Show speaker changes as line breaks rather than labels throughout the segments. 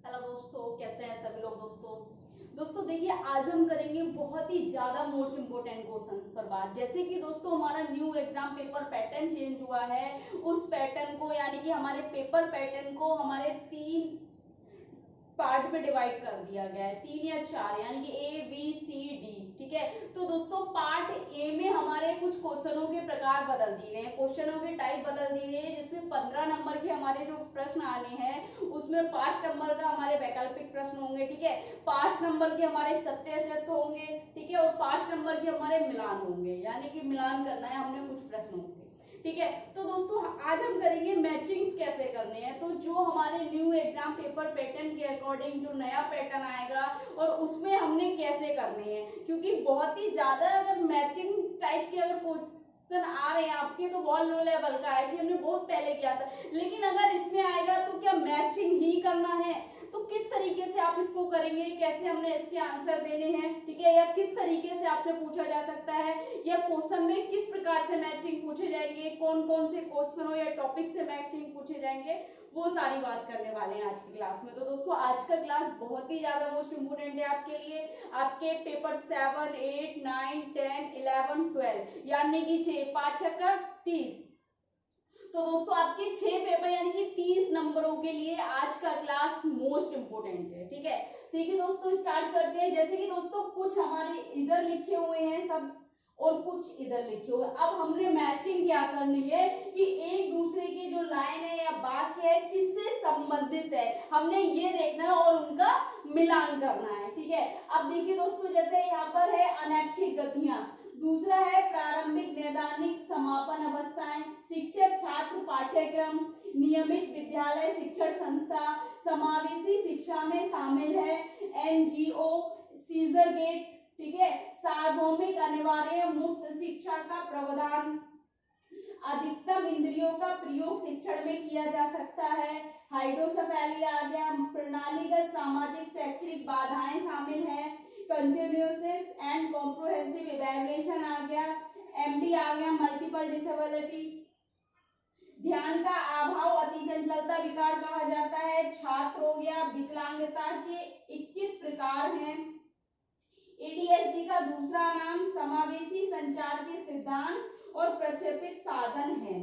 Hello दोस्तों, कैसे हैं सभी लोग। दोस्तों देखिए, आज हम करेंगे बहुत ही ज्यादा मोस्ट इंपोर्टेंट क्वेश्चंस पर बात। जैसे कि दोस्तों हमारा new exam paper pattern change हुआ है, उस पैटर्न को यानी कि हमारे पेपर पैटर्न को हमारे 3 पार्ट में डिवाइड कर दिया गया है, 3 या 4, यानी कि ए बी सी डी। ठीक है, तो दोस्तों पार्ट ए में हमारे कुछ क्वेश्चनों के प्रकार बदल दिए गए हैं, क्वेश्चनों के टाइप बदल दिए गए हैं, जिसमें 15 नंबर के हमारे जो प्रश्न आने हैं उसमें 5 नंबर का हमारे वैकल्पिक प्रश्न होंगे। ठीक है, 5 नंबर के हमारे सत्य असत्य होंगे। ठीक है, और 5 नंबर के हमारे मिलान होंगे, यानी कि मिलान करना है हमने कुछ प्रश्नों के। ठीक है, तो दोस्तों आज हम करेंगे मैचिंग्स कैसे करने हैं। तो जो हमारे न्यू एग्जाम पेपर पैटर्न के अकॉर्डिंग जो नया पैटर्न आएगा और उसमें हमने कैसे करने हैं, क्योंकि बहुत ही ज्यादा अगर मैचिंग टाइप के अगर क्वेश्चन आ रहे हैं आपके तो बहुत लो लेवल का है कि हमने बहुत पहले किया था, लेकिन अगर इसमें आएगा तो क्या मैचिंग ही करना है, तो किस तरीके से आप इसको करेंगे, कैसे हमने इसके आंसर देने हैं। ठीक है, या किस तरीके से आपसे पूछा जा सकता है, या क्वेश्चन में किस प्रकार से मैचिंग पूछे जाएंगे, कौन कौन से क्वेश्चनों या टॉपिक से मैचिंग पूछे जाएंगे, वो सारी बात करने वाले हैं आज की क्लास में। तो दोस्तों आज का क्लास बहुत ही ज्यादा मोस्ट इंपोर्टेंट है आपके लिए, आपके पेपर 7, 8, 9, 10, 11, 12 यानी कि 6 5 का 30। तो दोस्तों आपके 6 पेपर यानी कि 30 नंबरों के लिए आज का क्लास मोस्ट इंपोर्टेंट है। ठीक है दोस्तों, स्टार्ट करते हैं। जैसे कि दोस्तों कुछ हमारे इधर लिखे हुए हैं सब और कुछ इधर लिखे हुए। अब हमने मैचिंग क्या करनी है कि एक दूसरे की जो लाइन है या वाक्य है किससे संबंधित है, हमने ये देखना है और उनका मिलान करना है। ठीक है, अब देखिए दोस्तों, जैसे यहाँ पर है अनैच्छिक गतियां, दूसरा है प्रारंभिक नैदानिक समापन अवस्थाएं, शिक्षक छात्र पाठ्यक्रम, नियमित विद्यालय शिक्षण संस्था, समावेशी शिक्षा में शामिल है, एनजीओ, सीजर गेट। ठीक है, सार्वभौमिक अनिवार्य मुफ्त शिक्षा का प्रावधान, अधिकतम इंद्रियों का प्रयोग शिक्षण में किया जा सकता है, हाइड्रोसेफेली आ गया, प्रणालीगत सामाजिक शैक्षणिक बाधाएं शामिल है, कंटिन्यूअस एंड कॉम्प्रिहेंसिव इवैल्यूएशन आ गया, एमडी आ गया, मल्टीपल डिसेबिलिटी, ध्यान का अभाव अति चंचलता विकार कहा जाता है, छात्र हो गया, विकलांगता के 21 प्रकार हैं, एडीएचडी का दूसरा नाम समावेशी संचार के सिद्धांत और प्रक्षेपित साधन है।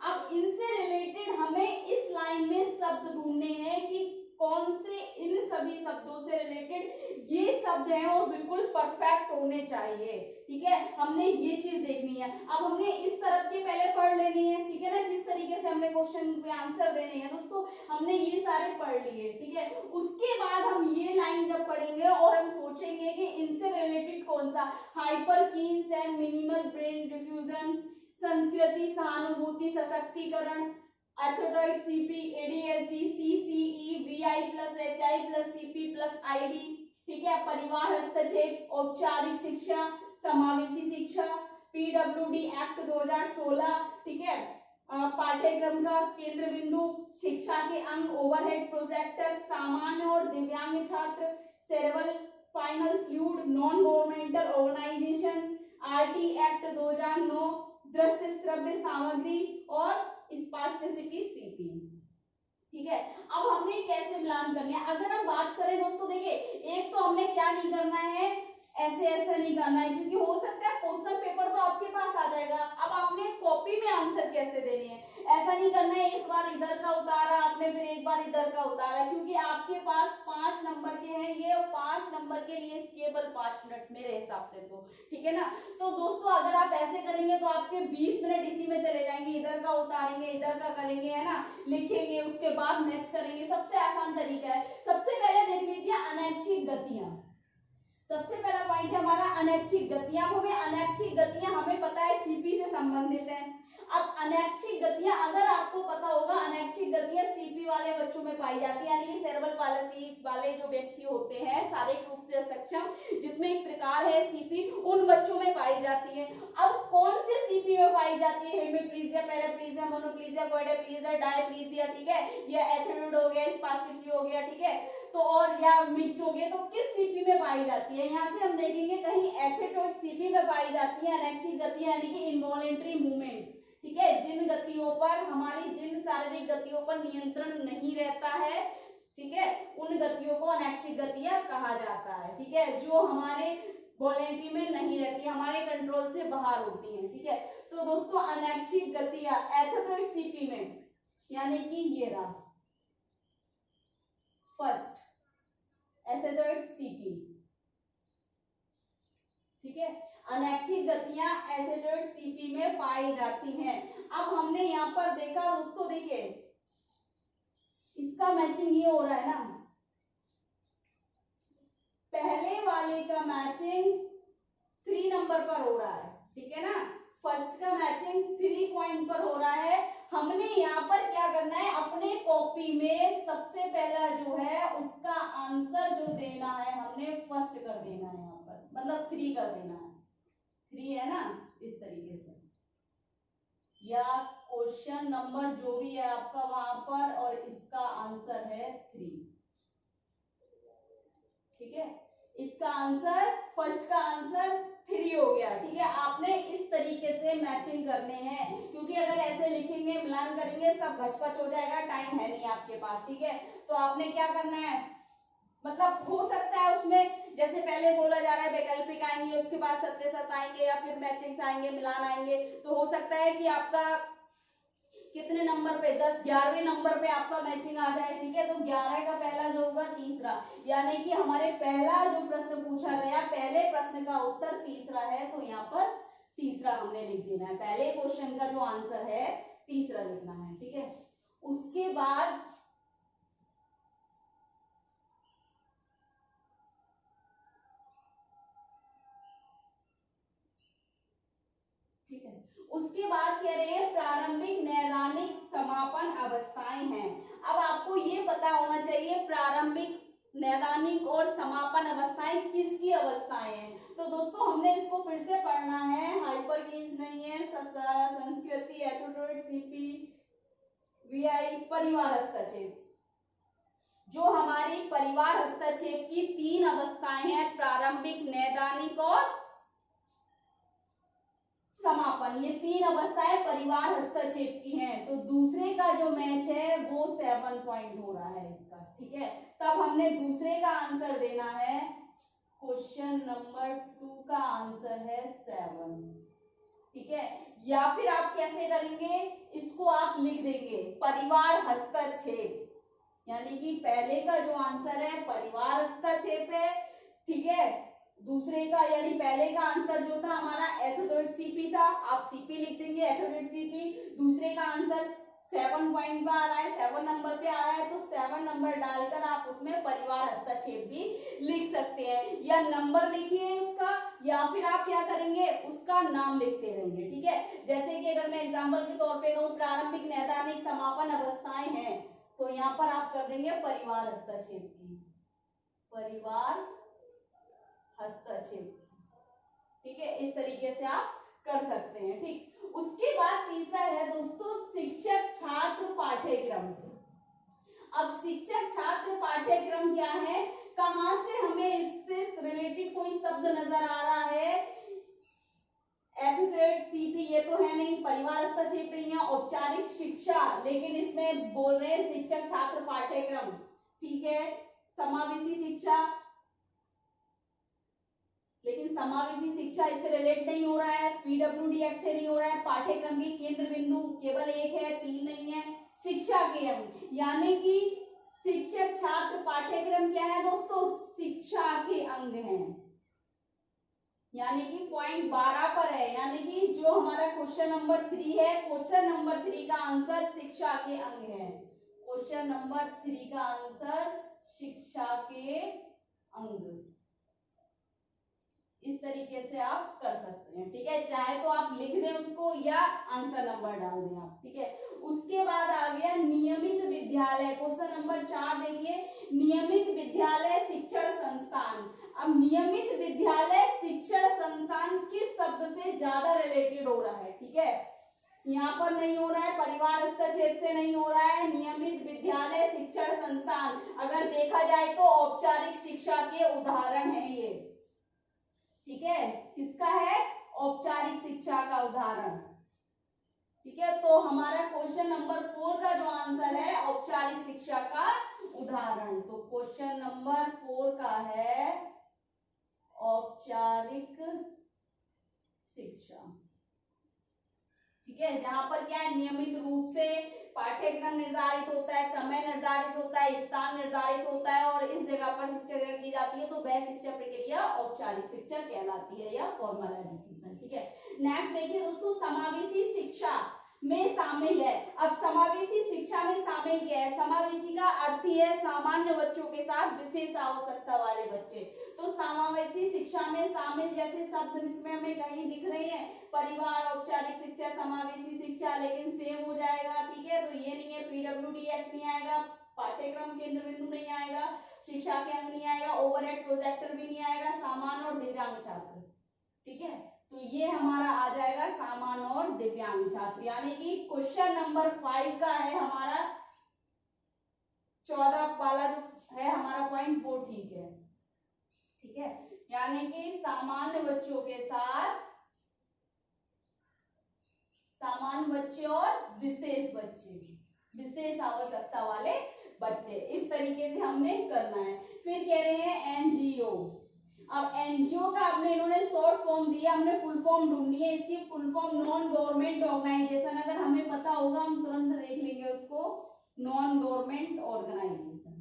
अब इनसे रिलेटेड हमें इस लाइन में शब्द ढूंढने हैं कि कौन से इन सभी शब्दों से रिलेटेड ये शब्द हैं और बिल्कुल परफेक्ट होने चाहिए। ठीक है, हमने ये चीज देखनी है। अब हमने इस तरफ के पहले पढ़ लेनी है। ठीक है ना, किस तरीके से हमने क्वेश्चन के आंसर देने हैं दोस्तों, हमने ये सारे पढ़ लिए। ठीक है, उसके बाद हम ये लाइन जब पढ़ेंगे और हम सोचेंगे कि इनसे रिलेटेड कौन सा, hyperkinesis and minimal brain diffusion, संस्कृति सहानुभूति सशक्तिकरण, athetoid CP, ADHD, CCE, VI plus HI plus CP plus ID. ठीक है, परिवार हस्तक्षेप, औपचारिक शिक्षा, समावेशी शिक्षा, पीडब्ल्यूडी एक्ट 2016। ठीक है, पाठ्यक्रम का केंद्र बिंदु, शिक्षा के अंग, ओवरहेड प्रोजेक्टर, सामान्य और दिव्यांग छात्र, cerebral spinal fluid, non governmental organisation, RT act 2009, दृश्य श्रव्य सामग्री और स्पास्टिसिटी सीपी। ठीक है, अब हमने कैसे मिलान करनी है। अगर हम बात करें दोस्तों, देखिए एक तो हमने क्या नहीं करना है, ऐसे ऐसे नहीं करना है, क्योंकि हो सकता है क्वेश्चन पेपर तो आपके पास आ जाएगा, अब आपने कॉपी में आंसर कैसे देने हैं। ऐसा नहीं करना है एक बार इधर का उतारा आपने फिर एक बार इधर का उतारा, क्योंकि आपके पास 5 नंबर के हैं ये, और 5 नंबर के लिए केवल 5 मिनट मेरे हिसाब से तो। ठीक है ना, तो दोस्तों अगर आप ऐसे करेंगे तो आपके 20 मिनट इसी में चले जाएंगे, इधर का उतारेंगे इधर का करेंगे, है ना, लिखेंगे उसके बाद मैच करेंगे। सबसे आसान तरीका है, सबसे पहले देख लीजिए अनैच्छिक गतियां। सबसे पहला पॉइंट है हमारा अनैच्छिक गतियां। हमें अनैच्छिक गतियां हमें पता है सीपी से संबंधित है। अब अनैच्छिक गतियां अगर आपको पता होगा, अनैच्छिक गतियां सीपी वाले बच्चों में पाई जाती है, यानी कि सेरेब्रल पाल्सी वाले जो व्यक्ति होते हैं शारीरिक रूप से सक्षम, जिसमें एक प्रकार है सीपी, उन बच्चों में पाई जाती है। अब कौन से सीपी में पाई जाती है, हेमीप्लीजिया, पैराप्लीजिया, मोनोप्लीजिया, क्वाड्रिप्लीजिया, डायप्लीजिया। ठीक है, या एथेरोइड हो गया, स्पास्टिसिटी हो गया। ठीक है, तो और या मिक्स हो गए, तो किस सीपी में पाई जाती है, यहाँ से हम देखेंगे कहीं एथेटोइक सीपी में पाई जाती है अनैच्छिक गतियां, यानी कि इनवॉलेंटरी मूवमेंट। ठीक है, जिन गतियों पर हमारी जिन शारीरिक गतियों पर नियंत्रण नहीं रहता है, ठीक है, उन गतियों को अनैच्छिक गतियां कहा जाता है। ठीक है, जो हमारे वॉलेंट्री में नहीं रहती, हमारे कंट्रोल से बाहर होती हैं। ठीक है, तो दोस्तों अनैच्छिक गतियां एथेटोइक सीपी में, यानी कि ये रहा फर्स्ट एथेटोइक सीपी। ठीक है, अनैच्छिक गतियां एथेटोइक सीपी में पाई जाती हैं। अब हमने यहाँ पर देखा दोस्तों, देखिए इसका मैचिंग ये हो रहा है ना, पहले वाले का मैचिंग 3 नंबर पर हो रहा है। ठीक है ना, फर्स्ट का मैचिंग 3 पॉइंट पर हो रहा है। हमने यहाँ पर क्या करना है, अपने कॉपी में सबसे पहला जो है उसका आंसर जो देना है हमने फर्स्ट कर देना है, यहाँ पर मतलब 3 कर देना है। 3 है ना, इस तरीके से, या क्वेश्चन नंबर जो भी है आपका वहां पर, और इसका आंसर है 3। ठीक है, इसका आंसर, फर्स्ट का आंसर 3 हो गया। ठीक है, आपने इस तरीके से मैचिंग करने हैं, क्योंकि अगर ऐसे लिखेंगे मिलान करेंगे सब घचपच हो जाएगा, टाइम है नहीं आपके पास। ठीक है, तो आपने क्या करना है, मतलब हो सकता है उसमें जैसे पहले बोला जा रहा है वैकल्पिक आएंगे, उसके बाद सत्य सत आएंगे, या फिर मैचिंग आएंगे, मिलान आएंगे, तो हो सकता है कि आपका कितने नंबर पे, 11वें नंबर पे आपका मैचिंग आ जाए। ठीक है, तो 11 का पहला जो होगा तीसरा, यानी कि हमारे पहला जो प्रश्न पूछा गया, पहले प्रश्न का उत्तर तीसरा है, तो यहाँ पर तीसरा हमने लिख देना है। पहले क्वेश्चन का जो आंसर है तीसरा लिखना है। ठीक है, उसके बाद उसके बाद कह रहे हैं प्रारंभिक नैदानिक समापन अवस्थाएं हैं। अब आपको ये पता होना चाहिए प्रारंभिक नैदानिक और समापन अवस्थाएं किसकी अवस्थाएं हैं। तो दोस्तों हमने इसको फिर से पढ़ना है, हाइपरकीन्स नहीं है, संस्कृति, एथेटोइड सीपी, वीआई, परिवार हस्तक्षेप। जो हमारी परिवार हस्तक्षेप की 3 अवस्थाएं हैं, प्रारंभिक, नैदानिक और समापन, ये 3 अवस्थाएं परिवार हस्तक्षेप की हैं। तो दूसरे का जो मैच है वो 7 पॉइंट हो रहा है इसका। ठीक है, तब हमने दूसरे का आंसर देना है, क्वेश्चन नंबर 2 का आंसर है 7। ठीक है, या फिर आप कैसे करेंगे, इसको आप लिख देंगे परिवार हस्तक्षेप, यानी कि पहले का जो आंसर है परिवार हस्तक्षेप है। ठीक है, दूसरे का यानी पहले का आंसर जो था हमारा एथेटोइड सीपी था, आप सीपी लिख देंगे, एथेटोइड सीपी। दूसरे का आंसर 7 पॉइंट पे आ रहा है, 7 नंबर पे आ रहा है, तो 7 नंबर डालकर आप उसमें परिवार हस्तक्षेप भी लिख सकते हैं, या नंबर लिखिए उसका, या फिर आप क्या करेंगे उसका नाम लिखते रहेंगे। ठीक है, जैसे कि अगर मैं एग्जाम्पल के तौर पे कहूँ प्रारंभिक, नैदानिक, समापन अवस्थाएं हैं, तो यहाँ पर आप कर देंगे परिवार हस्तक्षेप की, परिवार हस्तक्षेप। ठीक है, इस तरीके से आप कर सकते हैं। ठीक, उसके बाद तीसरा है दोस्तों शिक्षक छात्र पाठ्यक्रम। अब शिक्षक छात्र पाठ्यक्रम क्या है, कहां से हमें इससे रिलेटेड कोई शब्द नजर आ रहा है, एथेटोइड सीपी ये तो है नहीं, परिवार हस्तक्षेप नहीं है, औपचारिक शिक्षा, लेकिन इसमें बोल रहे हैं शिक्षक छात्र पाठ्यक्रम। ठीक है, समावेशी शिक्षा, लेकिन समावेशी शिक्षा इससे रिलेट नहीं हो रहा है, पीडब्ल्यूडी एक्ट से नहीं हो रहा है, पाठ्यक्रम की केंद्र बिंदु केवल 1 है, 3 नहीं है, शिक्षा के अंग, यानी कि शिक्षक छात्र पाठ्यक्रम क्या है दोस्तों, शिक्षा के अंग हैं, यानी कि पॉइंट 12 पर है, यानी कि जो हमारा क्वेश्चन नंबर 3 है, क्वेश्चन नंबर 3 का आंसर शिक्षा के अंग है, क्वेश्चन नंबर 3 का आंसर शिक्षा के अंग। इस तरीके से आप कर सकते हैं। ठीक है, चाहे तो आप लिख दें उसको या आंसर नंबर डाल दें आप। ठीक है, उसके बाद आ गया नियमित विद्यालय, क्वेश्चन नंबर 4 देखिए, नियमित विद्यालय शिक्षण संस्थान। अब नियमित विद्यालय शिक्षण संस्थान किस शब्द से ज्यादा रिलेटेड हो रहा है। ठीक है, यहाँ पर नहीं हो रहा है, परिवार हस्तक्षेप से नहीं हो रहा है, नियमित विद्यालय शिक्षण संस्थान, अगर देखा जाए तो औपचारिक शिक्षा के उदाहरण है ये। ठीक है, किसका है, औपचारिक शिक्षा का उदाहरण। ठीक है, तो हमारा क्वेश्चन नंबर 4 का जो आंसर है औपचारिक शिक्षा का उदाहरण। तो क्वेश्चन नंबर 4 का है औपचारिक शिक्षा। ठीक है, जहां पर क्या है, नियमित रूप से पाठ्यक्रम निर्धारित होता है, समय निर्धारित होता है, स्थान निर्धारित होता है और इस जगह पर शिक्षा ग्रहण की जाती है, तो वह शिक्षा प्रक्रिया औपचारिक शिक्षा कहलाती है या फॉर्मल एजुकेशन। ठीक है, नेक्स्ट देखिए दोस्तों, समावेशी शिक्षा में शामिल है। अब समावेशी शिक्षा में शामिल क्या है? समावेशी का अर्थ ही है सामान्य बच्चों के साथ विशेष आवश्यकता वाले बच्चे। तो समावेशी शिक्षा में शामिल जैसे शब्द इसमें हमें कहीं दिख रहे हैं, परिवार, औपचारिक शिक्षा, समावेशी शिक्षा, लेकिन सेम हो जाएगा। ठीक है, तो ये नहीं है, पीडब्ल्यूडी एक्ट नहीं आएगा, पाठ्यक्रम केंद्र बिंदु नहीं आएगा, शिक्षा के अंग नहीं आएगा, ओवरहेड प्रोजेक्टर भी नहीं आएगा, सामान्य और दिव्यांग छात्र। ठीक है, तो ये हमारा आ जाएगा सामान्य और दिव्यांग छात्र। यानी कि क्वेश्चन नंबर 5 का है हमारा 14 वाला जो है हमारा पॉइंट, वो ठीक है। ठीक है, यानी कि सामान्य बच्चों के साथ, सामान्य बच्चे और विशेष बच्चे, विशेष आवश्यकता वाले बच्चे, इस तरीके से हमने करना है। फिर कह रहे हैं एनजीओ। अब एनजीओ का अपने इन्होंने शॉर्ट फॉर्म दिया, हमने फुल फॉर्म ढूंढनी है। इसकी full form non government organisation, अगर हमें पता होगा हम तुरंत देख लेंगे उसको, नॉन गवर्नमेंट ऑर्गेनाइजेशन।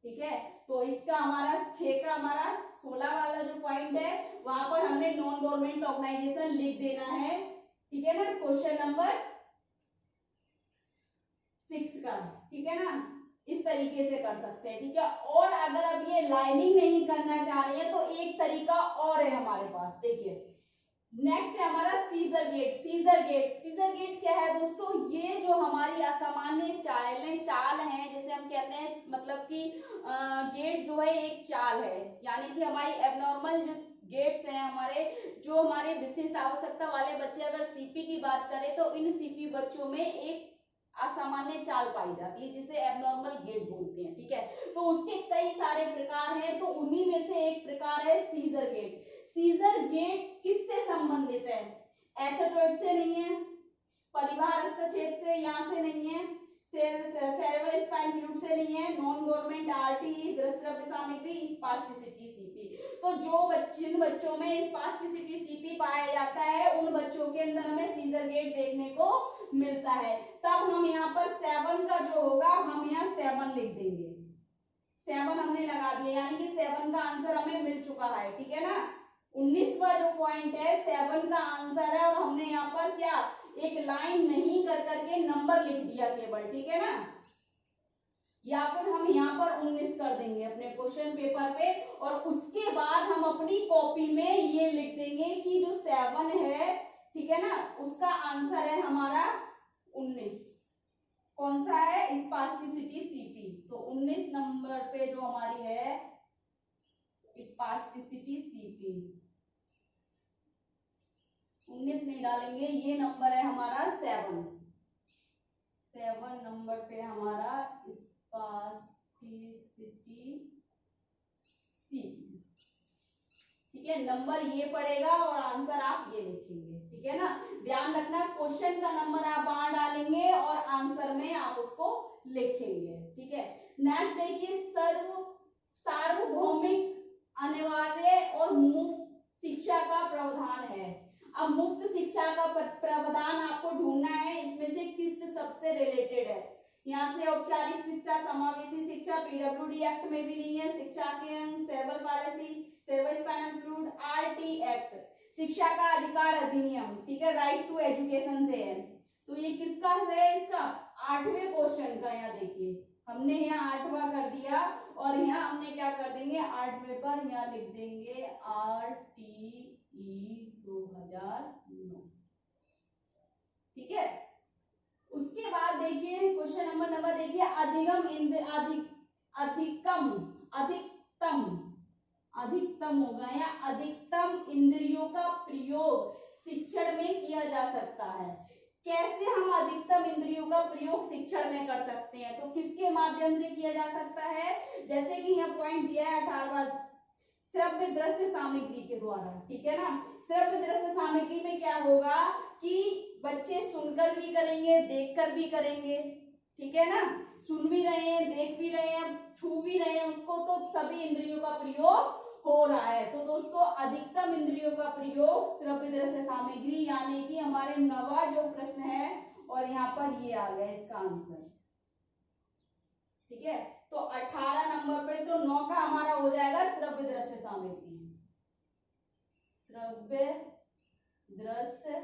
ठीक है, तो इसका हमारा 6 का हमारा 16 वाला जो पॉइंट है वहां पर हमने नॉन गवर्नमेंट ऑर्गेनाइजेशन लिख देना है। ठीक है ना, क्वेश्चन नंबर 6 का। ठीक है ना, इस तरीके से कर सकते हैं। ठीक है, और अगर अब ये लाइनिंग नहीं करना चाह रही है तो एक तरीका और है हमारे पास। देखिए नेक्स्ट है हमारा scissor gate. Scissor gate, scissor gate क्या है दोस्तों? ये जो हमारी असामान्य चाल है, जैसे हम कहते हैं, मतलब कि गेट जो है एक चाल है, यानी कि हमारी एबनॉर्मल जो गेट्स हैं हमारे, जो हमारे विशेष आवश्यकता वाले बच्चे, अगर सीपी की बात करें तो इन सीपी बच्चों में एक असामान्य चाल पाई जाती है जिसे एबनॉर्मल गेट बोलते हैं। ठीक है, तो उसके कई सारे प्रकार हैं, तो उन्हीं में से एक प्रकार है सीजर गेट। सीजर गेट किससे संबंधित है? एथोट्रोइड से नहीं है, परिवार हस्तक्षेप से यहाँ से नहीं है, सेरेब्रल स्पाइन फ्लूइड से नहीं है, नॉन गवर्नमेंट आरटी, दृश्य सामग्री, स्पास्टिसिटी सीपी। तो जिन बच्चों में स्पास्टिसिटी सीपी पाया जाता है उन बच्चों के अंदर हमें सीजर गेट देखने को मिलता है। तब हम यहाँ पर 7 का जो होगा हम यहाँ 7 लिख देंगे। 7 हमने लगा दिया, यानी कि 7 का आंसर हमें मिल चुका है। ठीक है ना, 19वां जो पॉइंट है 7 का आंसर है, और हमने यहाँ पर क्या एक लाइन नहीं कर करके नंबर लिख दिया केवल। ठीक है ना, या फिर हम यहाँ पर 19 कर देंगे अपने क्वेश्चन पेपर पे, और उसके बाद हम अपनी कॉपी में ये लिख देंगे कि जो 7 है, ठीक है ना, उसका आंसर है हमारा 19। कौन सा है? Spasticity CP. तो 19 नंबर पे जो हमारी है स्पास्टिसिटी सीपी, 19 नहीं डालेंगे, ये नंबर है हमारा 7 नंबर पे हमारा स्पास्टिसिटी सीपी। ठीक है, नंबर ये पड़ेगा और आंसर आप ये लिखेंगे। ठीक है ना, ध्यान रखना क्वेश्चन का नंबर आप वहां डालेंगे और आंसर में आप उसको लिखेंगे। ठीक है, नेक्स्ट देखिए, सार्वभौमिक, अनिवार्य और मुफ्त शिक्षा का प्रावधान है। अब मुफ्त शिक्षा का प्रावधान आपको ढूंढना है, इसमें से किस सबसे रिलेटेड है। यहाँ से औपचारिक शिक्षा, समावेशी शिक्षा, पीडब्ल्यूडी एक्ट में भी नहीं है, शिक्षा के अंग, cerebral palsy, cerebral spinal fluid, RT act, शिक्षा का अधिकार अधिनियम, ठीक है, राइट टू एजुकेशन से है। तो ये किसका है? इसका 8वें क्वेश्चन का। यहाँ देखिए हमने यहाँ 8वां कर दिया, और यहाँ हमने क्या कर देंगे 8वें पर यहाँ लिख देंगे RTE 2009। ठीक है, उसके बाद देखिए क्वेश्चन नंबर 9 देखिए, अधिकतम होगा या अधिकतम इंद्रियों का प्रयोग शिक्षण में किया जा सकता है। कैसे हम अधिकतम इंद्रियों का प्रयोग शिक्षण में कर सकते हैं? तो किसके माध्यम से किया जा सकता है? जैसे कि यहाँ पॉइंट दिया है 18वां, श्रव्य दृश्य सामग्री के द्वारा। ठीक है ना, श्रव्य दृश्य सामग्री में क्या होगा कि बच्चे सुनकर भी करेंगे, देखकर भी करेंगे। ठीक है ना, सुन भी रहे हैं, देख भी रहे हैं, दोस्तों सभी इंद्रियों का प्रयोग हो रहा है। तो दोस्तों अधिकतम इंद्रियों का प्रयोग श्रव्य दृश्य सामग्री, यानी कि हमारे 9वां जो प्रश्न है और यहाँ पर ये आ गया इसका आंसर। ठीक है, तो 18 नंबर पे तो 9 का हमारा हो जाएगा श्रव्य दृश्य सामग्री, श्रव्य दृश्य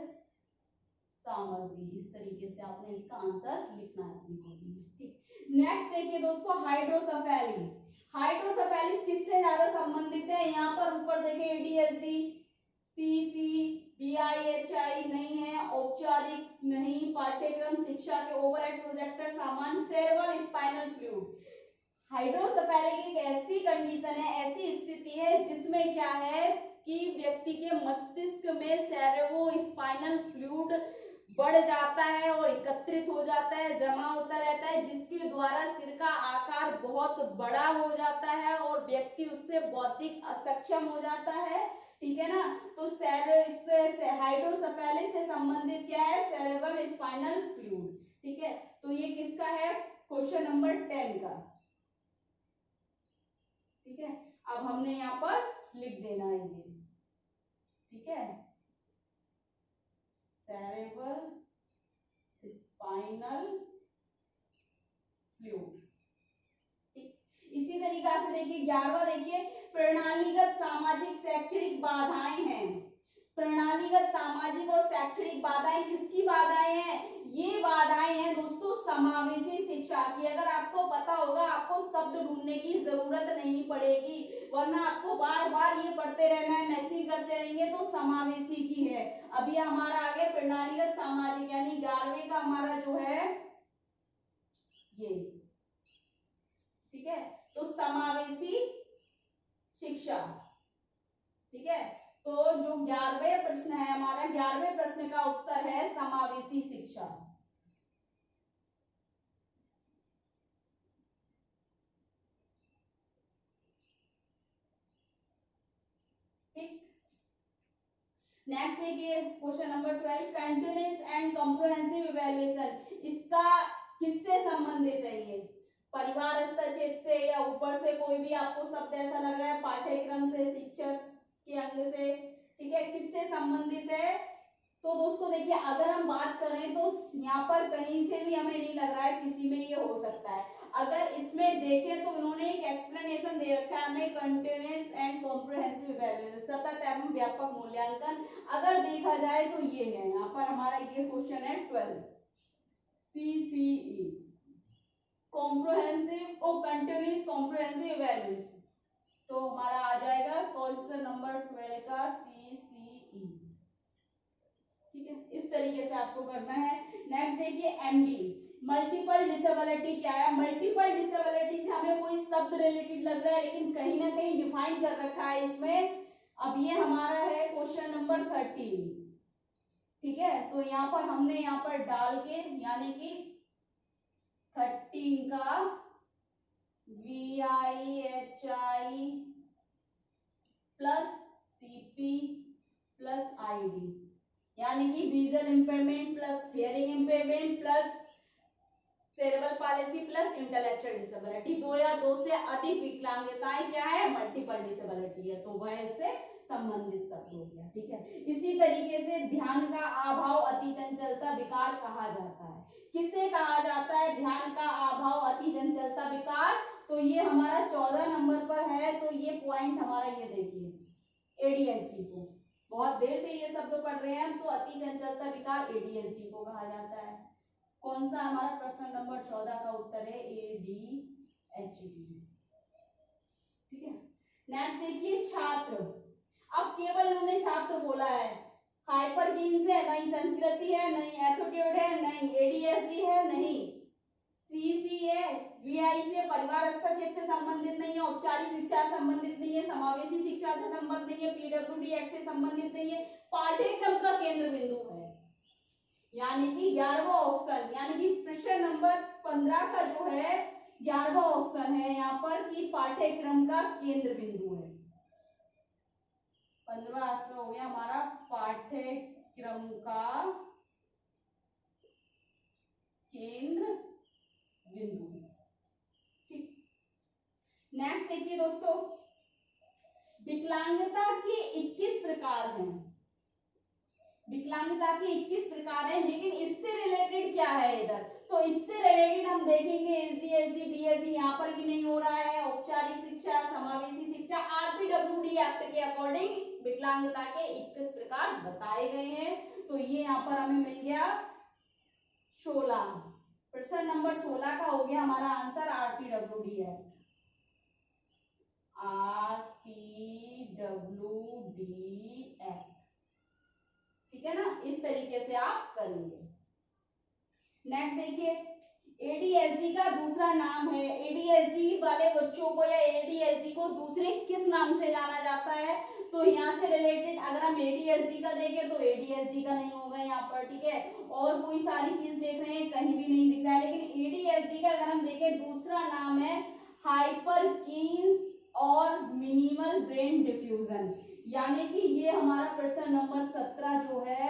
सामग्री। इस तरीके से आपने इसका आंसर लिखना है अपनी कॉपी में। ठीक, नेक्स्ट देखिए दोस्तों हाइड्रोसेफेली। हाइड्रोसेफेलिस किससे ज्यादा संबंधित है? यहाँ पर ऊपर देखिए एडीएचडी, सीसी, बीआईएचआई नहीं है, औपचारिक नहीं, पाठ्यक्रम शिक्षा के ओवरहेड प्रोजेक्टर सामान, सेरेब्रल स्पाइनल फ्लूइड। हाइड्रोसेफेलिक एक ऐसी कंडीशन है, ऐसी स्थिति है जिसमें क्या है कि व्यक्ति के मस्तिष्क में सेरेब्रो स्पाइनल फ्लूइड बढ़ जाता है और एकत्रित हो जाता है, जमा होता रहता है, जिसके द्वारा सिर का आकार बहुत बड़ा हो जाता है और व्यक्ति उससे बौद्धिक असक्षम हो जाता है। ठीक है ना, तो हाइड्रोसेफेलिस से संबंधित क्या है? Cerebral spinal fluid. ठीक है, तो ये किसका है? क्वेश्चन नंबर 10 का। ठीक है, अब हमने यहाँ पर लिख देना है ये। ठीक है, सेरेब्रल स्पाइनल फ्लूइड। इसी तरीका से देखिए 11वां देखिए प्रणालीगत सामाजिक शैक्षणिक बाधाएं हैं। प्रणालीगत सामाजिक और शैक्षणिक बाधाएं किसकी बाधाएं हैं? ये बाधाएं हैं दोस्तों समावेशी शिक्षा की। अगर आपको पता होगा आपको शब्द ढूंढने की जरूरत नहीं पड़ेगी, वरना आपको बार बार ये पढ़ते रहना है, मैचिंग करते रहेंगे। तो समावेशी की है। अभी हमारा आगे प्रणालीगत सामाजिक यानी 11वें का हमारा जो है ये। ठीक है, तो समावेशी शिक्षा। ठीक है, तो जो 11वें प्रश्न है हमारा, 11वें प्रश्न का उत्तर है समावेशी शिक्षा। ठीक, नेक्स्ट देखिए question number 12 continuous and comprehensive evaluation. इसका किससे संबंधित है? ये परिवार हस्तक्षेप से या ऊपर से कोई भी आपको शब्द ऐसा लग रहा है, पाठ्यक्रम से, शिक्षक के अंग से? ठीक है, किससे संबंधित है? तो दोस्तों देखिए अगर हम बात करें तो यहाँ पर कहीं से भी हमें नहीं लग रहा है, किसी में ये हो सकता है। अगर इसमें देखें तो इन्होंने एक एक्सप्लेनेशन दे रखा है हमें, कंटिन्यूअस एंड कॉम्प्रिहेंसिव इवैल्यूएशन, सतत एवं व्यापक मूल्यांकन। अगर देखा जाए तो ये है, यहाँ पर हमारा ये क्वेश्चन है 12 CCE, कॉम्प्रिहेंसिव और कंटिन्यूअस कॉम्प्रिहेंसिव इवैल्यूएशन। तो हमारा आ जाएगा क्वेश्चन नंबर 12 का CCE। ठीक है, इस तरीके से आपको करना है। नेक्स्ट देखिए MD, मल्टीपल डिसेबिलिटी क्या है? मल्टीपल डिसेबिलिटी से हमें कोई शब्द रिलेटेड लग रहा है, लेकिन कहीं ना कहीं डिफाइन कर रखा है इसमें। अब ये हमारा है क्वेश्चन नंबर 13। ठीक है, तो यहाँ पर हमने यहाँ पर डाल के यानी कि 13 का VIHI plus CP plus ID, यानी कि visual impairment plus hearing impairment plus cerebral palsy plus intellectual disability. 2 या 2 से अधिक विकलांगताएं क्या है? मल्टीपल डिसेबिलिटी है, तो वह इससे संबंधित शब्द हो गया। ठीक है, इसी तरीके से ध्यान का अभाव अति चंचलता विकार कहा जाता है। किसे कहा जाता है ध्यान का अभाव अति चंचलता विकार? तो ये हमारा 14 नंबर पर है। तो ये पॉइंट हमारा ये देखिए ADHD को, बहुत देर से ये शब्द पढ़ रहे हैं हम, तो अति चंचलता विकार ADHD को कहा जाता है। कौन सा हमारा प्रश्न नंबर 14 का उत्तर है? ADHD। ठीक है, नेक्स्ट देखिए छात्र। अब केवल उन्होंने छात्र बोला है, हाइपरकिन्स है नहीं, संस्कृति है नहीं, एथोट्यूड है नहीं, ADHD है नहीं, CC है, VI से परिवार हस्तक्षेप से संबंधित नहीं है, औपचारिक शिक्षा से संबंधित नहीं है, समावेशी शिक्षा से संबंधित नहीं है, PWD एक्ट से संबंधित नहीं है, पाठ्यक्रम का केंद्र बिंदु है। यानी कि 11वां ऑप्शन, यानी कि प्रश्न नंबर 15 का जो है 11वां ऑप्शन है यहाँ पर कि पाठ्यक्रम का केंद्र बिंदु है। 15 हो गया हमारा पाठ्यक्रम का केंद्र बिंदु। ठीक, नेक्स्ट देखिए दोस्तों, विकलांगता के 21 प्रकार हैं। विकलांगता के 21 प्रकार हैं, लेकिन इससे रिलेटेड क्या है इधर, तो इससे रिलेटेड हम देखेंगे एसडी, एसडी, डीएसडी यहाँ पर भी नहीं हो रहा है। औपचारिक शिक्षा, समावेशी शिक्षा, आरपीडब्ल्यूडी एक्ट के अकॉर्डिंग विकलांगता के 21 प्रकार बताए गए हैं। तो ये यहाँ पर हमें मिल गया 16। प्रश्न नंबर 16 का हो गया हमारा आंसर आरपीडब्ल्यूडी है। आरपीडब्ल्यूडी एक्ट, ठीक है ना, इस तरीके से आप करेंगे। नेक्स्ट देखिए, एडीएसडी का दूसरा नाम है। एडीएसडी वाले बच्चों को या एडीएसडी को दूसरे किस नाम से जाना जाता है, तो यहाँ से रिलेटेड अगर हम एडीएसडी का देखें तो एडीएसडी का नहीं होगा यहाँ पर, ठीक है। और कोई सारी चीज देख रहे हैं कहीं भी नहीं दिख रहा है, लेकिन एडीएसडी का अगर हम देखें दूसरा नाम है हाइपरकिन्स और मिनिमल ब्रेन डिफ्यूजन, यानी कि ये हमारा प्रश्न नंबर 17 जो है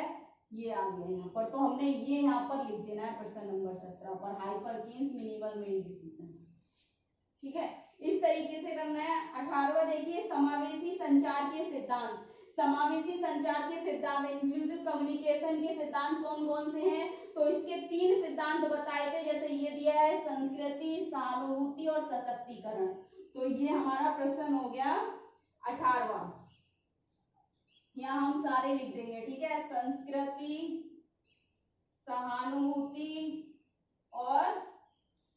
ये आ गया यहाँ पर। तो हमने ये यहाँ पर लिख देना है प्रश्न नंबर 17 पर, हाइपरकिन्स मिनिमल ब्रेन डिफ्यूजन, ठीक है। इस तरीके से करना है। 18वां देखिए, समावेशी संचार के सिद्धांत। समावेशी संचार के सिद्धांत, इंक्लूसिव कम्युनिकेशन के सिद्धांत कौन कौन से हैं, तो इसके 3 सिद्धांत बताए थे, जैसे ये दिया है संस्कृति, सहानुभूति और सशक्तिकरण। तो ये हमारा प्रश्न हो गया 18वां। यहाँ हम सारे लिख देंगे, ठीक है, संस्कृति, सहानुभूति और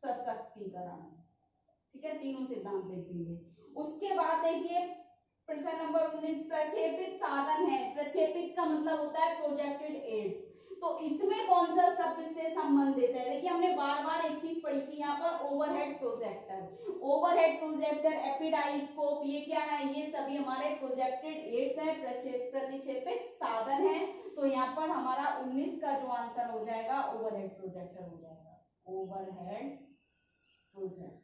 सशक्तिकरण, ठीक है, तीनों सिद्धांत लिख देंगे। उसके बाद देखिए प्रश्न नंबर 19, प्रक्षेपित साधन है। प्रक्षेपित का मतलब होता है प्रोजेक्टेड एड, तो इसमें कौन सा शब्द से संबंधित है। देखिए हमने बार बार एक चीज पढ़ी थी यहाँ पर, ओवरहेड प्रोजेक्टर। ओवरहेड प्रोजेक्टर, एपिडाइस्कोप, ये क्या है, ये सभी हमारे प्रोजेक्टेड एड्स हैं, प्रतिक्षेपित साधन है। तो यहाँ पर हमारा 19 का जो आंसर हो जाएगा ओवरहेड प्रोजेक्टर हो जाएगा, ओवरहेड प्रोजेक्टर,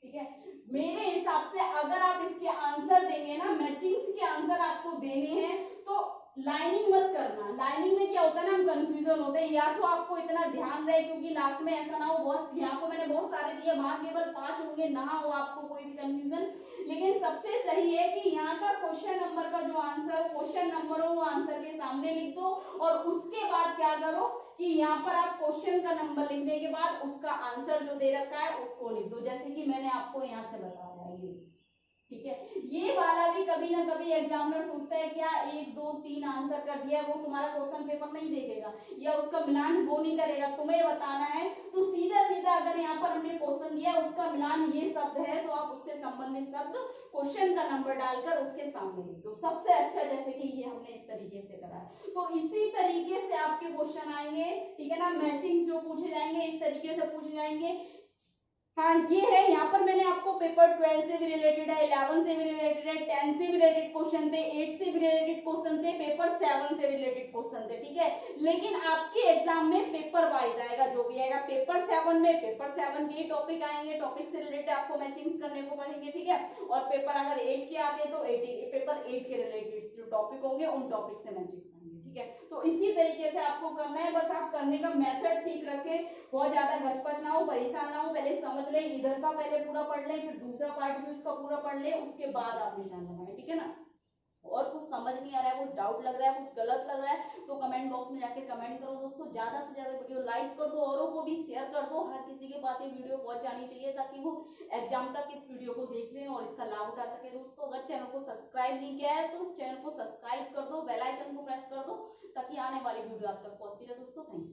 ठीक है। मेरे हिसाब से अगर आप इसके आंसर देंगे ना, मैचिंग्स के आंसर आपको देने हैं, तो लाइनिंग मत करना। लाइनिंग में क्या होता है ना, हम कंफ्यूजन होते हैं, या तो आपको इतना ध्यान रहे क्योंकि लास्ट में ऐसा ना हो, बहुत यहाँ तो मैंने बहुत सारे दिए, वहां केवल 5 होंगे, ना हो आपको कोई भी कंफ्यूजन। लेकिन सबसे सही है कि यहाँ का क्वेश्चन नंबर का जो आंसर, क्वेश्चन नंबर हो वो आंसर के सामने लिख दो, और उसके बाद क्या करो कि यहाँ पर आप क्वेश्चन का नंबर लिखने के बाद उसका आंसर जो दे रखा है उसको लिख दो, जैसे कि मैंने आपको यहाँ से बताया ये, ठीक है। ये वाला भी कभी ना कभी एग्जामिनर सोचता है क्या 1 2 3 आंसर कर दिया, वो तुम्हारा क्वेश्चन पेपर नहीं देखेगा या उसका मिलान वो नहीं करेगा, तुम्हें बताना है। तो सीधा सीधा अगर यहाँ पर हमने क्वेश्चन दिया उसका मिलान ये शब्द है, तो आप उससे संबंधित शब्द क्वेश्चन का नंबर डालकर उसके सामने लिख दो, सबसे अच्छा, जैसे कि ये हमने इस तरीके से करा है। तो इसी तरीके से आपके क्वेश्चन आएंगे, ठीक है ना, मैचिंग जो पूछे जाएंगे इस तरीके से पूछे जाएंगे। हाँ ये है, यहाँ पर मैंने आपको पेपर 12 से भी रिलेटेड है, 11 से भी रिलेटेड है, 10 से भी रिलेटेड क्वेश्चन थे, 8 से भी रिलेटेड क्वेश्चन थे, पेपर 7 से रिलेटेड क्वेश्चन थे, ठीक है। लेकिन आपके एग्जाम में पेपर वाइज आएगा, जो भी आएगा पेपर 7 में, पेपर 7 के टॉपिक आएंगे, टॉपिक से रिलेटेड आपको मैचिंग करने को पड़ेंगे, ठीक है। और पेपर अगर 8 के आते तो पेपर 8 के रिलेटेड जो टॉपिक होंगे उन टॉपिक से मैचिंग आएंगे, ठीक है। तो इसी तरीके से आपको करना है, बस आप करने का मेथड ठीक रखें, बहुत ज्यादा घसपच ना हो, परेशान ना हो, पहले समझ ले, इधर का पहले पूरा पढ़ ले, फिर दूसरा पार्ट भी उसका पूरा पढ़ ले, उसके बाद आप निशान लगाएं, ठीक है ना। और कुछ समझ नहीं आ रहा है, कुछ डाउट लग रहा है, कुछ गलत लग रहा है, तो कमेंट बॉक्स में जाके कमेंट करो दोस्तों। ज्यादा से ज्यादा वीडियो लाइक कर दो, औरों को भी शेयर कर दो, हर किसी के पास ये वीडियो पहुंच जानी चाहिए ताकि वो एग्जाम तक इस वीडियो को देख लें और इसका लाभ उठा सके दोस्तों। अगर चैनल को सब्सक्राइब नहीं किया है तो चैनल को सब्सक्राइब कर दो, बेल आइकन को प्रेस कर दो ताकि आने वाली वीडियो आप तक पहुंचती रहे दोस्तों। Thank you.